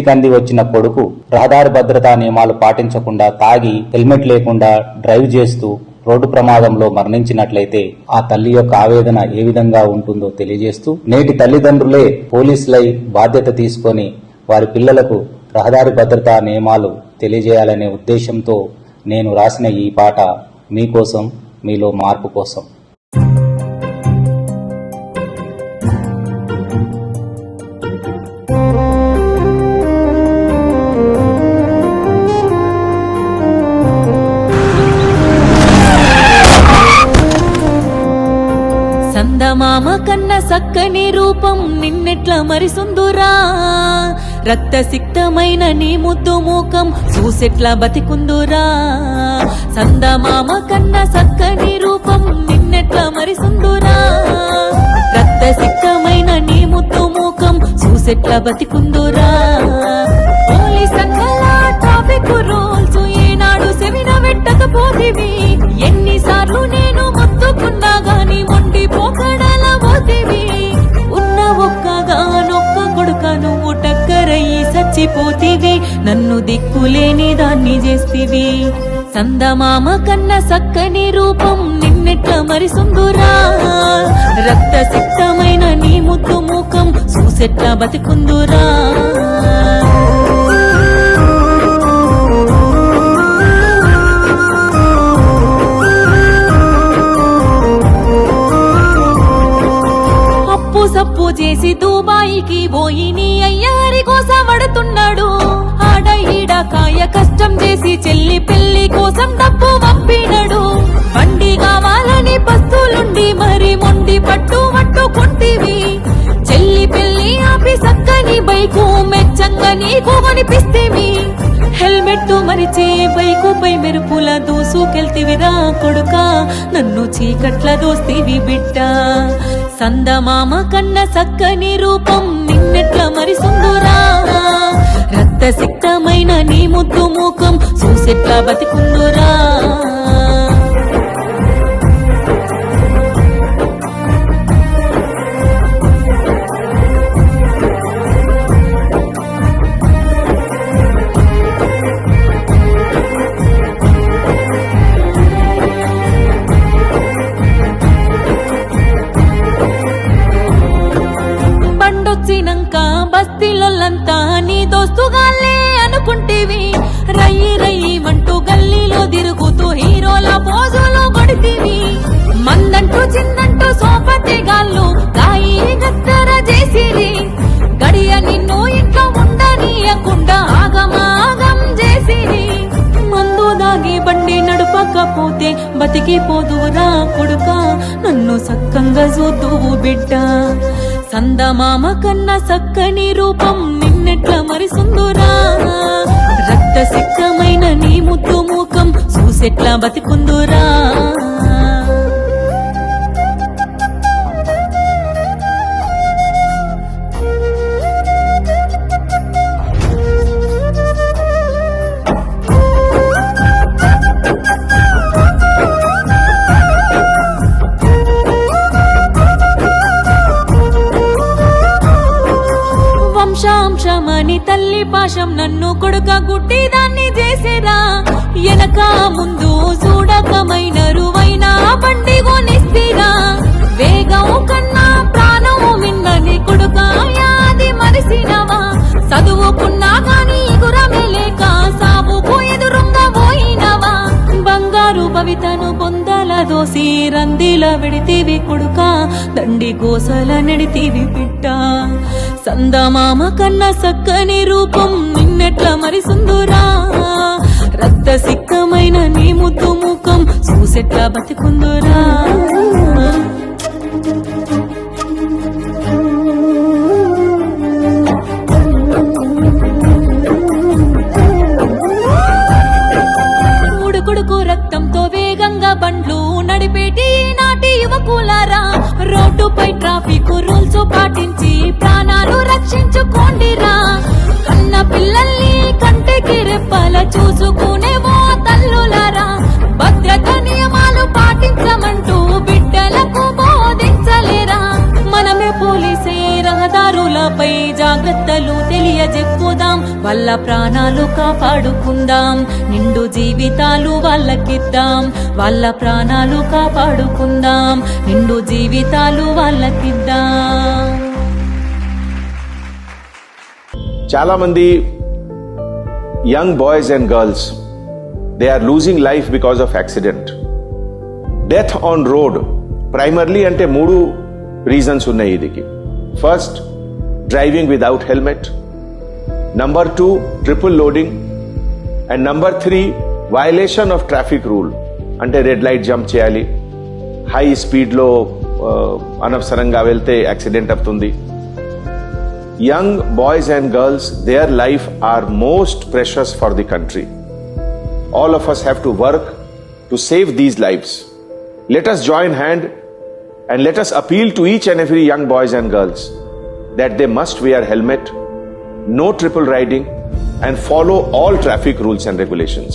కంది వచ్చిన కొడుకు రహదారి భద్రతా నియమాలు పాటించకుండా తాగి హెల్మెట్ లేకుండా డ్రైవ్ చేస్తూ రోడ్డు ప్రమాదంలో మరణించినట్లయితే ఆ తల్లి యొక్క ఆవేదన ఏ విధంగా ఉంటుందో తెలియజేస్తూ నేటి తల్లిదండ్రులే పోలీసులై బాధ్యత తీసుకొని వారి పిల్లలకు రహదారి భద్రతా నియమాలు తెలియజేయాలనే ఉద్దేశంతో నేను రాసిన ఈ పాట మీకోసం, మీలో మార్పు కోసం. సందమామ కన్న సక్కని రూపం నిన్నెట్ల మరిసుందురా, రక్తసిక్తమైన నీ ముద్దు మూకం చూసెట్లా బతికుందురా. సందమామ కన్న సక్కని రూపం నిన్నెట్ల మరిసుందురా, రక్తసిక్తమైన నీ ముద్దు మూకం చూసెట్లా బతికుందురా. పోలీస్ సంఘాల ట్రాఫిక్ రూల్స్ ఏనాడు సెవిన పెట్టకపోతివి, ఎన్నిసార్లు నేను మొత్తుకున్నా గాని మొండి పోకడల పోతివి. ఉన్న ఒక్కగానొక్క కొడుక నువ్వు టక్కరయ్యి చచ్చిపోతివి, నన్ను దిక్కులేని దాన్ని చేస్తివి. సందమామ కన్న సక్కని రూపం నిన్నెట్ల మరిసుందురా, రక్తసిక్తమైన నీ ముద్దు మూకం చూసెట్లా బతికుందురా. సప్పు చేసి దుబాయికి పోయి నీ అయ్యారి కోసం పడుతున్నాడు. ఆడ ఈడ కాయ కష్టం చేసి చెల్లి పెళ్లి కోసం డబ్బు పంపినడు. బండి కావాలని పస్తులుండి మరి మొండి పట్టుకుంటివి. చెల్లి పెళ్లి ఆపి సక్కని బైకు మెచ్చంగా నీకు అనిపిస్తేవి. హెల్మెట్ మరిచే బైకుపై మెరుపుల దూసుకెళ్తివిరా కొడుక, నన్ను చీకట్ల దోస్తివి బిడ్డ. సందమామ కన్న సక్కని రూపం నిన్నెట్ల మరిసుందురా, రక్తసిక్తమైన నీ ముద్దు మూకం చూసెట్లా బతికుందురా. బండొచ్చినంక బస్తీలొల్లంతా నీ దోస్తుగాలే అనుకుంటివి. రయ్యి రయ్యిమంటూ గల్లీలో తిరుగుతూ హీరోల పోజులు కొడితివి. మందంటూ చిన్నంటూ సోపతి గాళ్ళు గాయి గత్తర చేసిరి. గడియ నిన్ను ఇంట్లో ఉండనీయకుండా ఆగమాగం చేసిరి. మందు దాగి బండి నడుపకపోతే బతికిపోదురా కొడుక, నన్ను సక్కంగా చూద్దువు బిడ్డ. సందమామ కన్న సక్కని రూపం నిన్నెట్ల మరిసుందురా, రక్తసిక్తమైన నీ ముద్దు మూకం చూసెట్లా బతికుందురా. వంశాంశమని తల్లి పాశం నన్ను కొడుక గుడ్డి దాన్ని చేసేరా. ఎనక ముందు చూడకమైన రువైనా బండి కొనిస్తిరా. వేగం కన్నా ప్రాణం మిన్నని కొడుక యాది మరిసినవా. చదువుకున్నా గాని గురమే లేక సాగుకు ఎదురుంగా పోయినవా. బంగారు భవితను బొందల దోసి రందిల వెడితివి కొడుక, దండి గోసల నెడితివి బిడ్డ. సందమామ కన్న సక్కని రూపం నిన్నెట్ల మరిసుందురా, రక్తసిక్తమైన నీ ముద్దు మూకం చూసెట్లా బతికుందురా. ఉడుకుడుకు రక్తంతో వేగంగా బండ్లు నడిపేటి నాటి యువకులారా, రోడ్డుపై ట్రాఫిక్ రూల్స్ పాటించి ప్రాణాలు రక్షించుకోండిరా. కన్న పిల్లల్ని కంటికి రెప్పల చూసుకునేవో తల్లులారా, భద్రత నియమాలు పాటించమంటూ బిడ్డలకు బోధించలేరా. మనమే పోలీసే రహదారులపై జాగ్రత్తలు తెలియజెప్పుదాం. వాళ్ళ ప్రాణాలు కాపాడుకుందాం, నిండు జీవితాలు వాళ్ళకిద్దాం. వాళ్ళ ప్రాణాలు కాపాడుకుందాం, నిండు జీవితాలు వాళ్ళకిద్దాం. చాలా మంది young boys and girls they are losing life because of accident. Death on road primarily అంటే 3 రీజన్స్ ఉన్నాయి ఇదికి. First, driving without helmet. Number 2, triple loading. And number 3, violation of traffic rule, అంటే రెడ్ లైట్ జంప్ చేయాలి, high స్పీడ్లో అనవసరంగా వెళ్తే accident అవుతుంది. Young boys and girls, their life are most precious for the country. All of us have to work to save these lives. Let us join hand and let us appeal to each and every young boys and girls that they must wear helmet, no triple riding, and follow all traffic rules and regulations.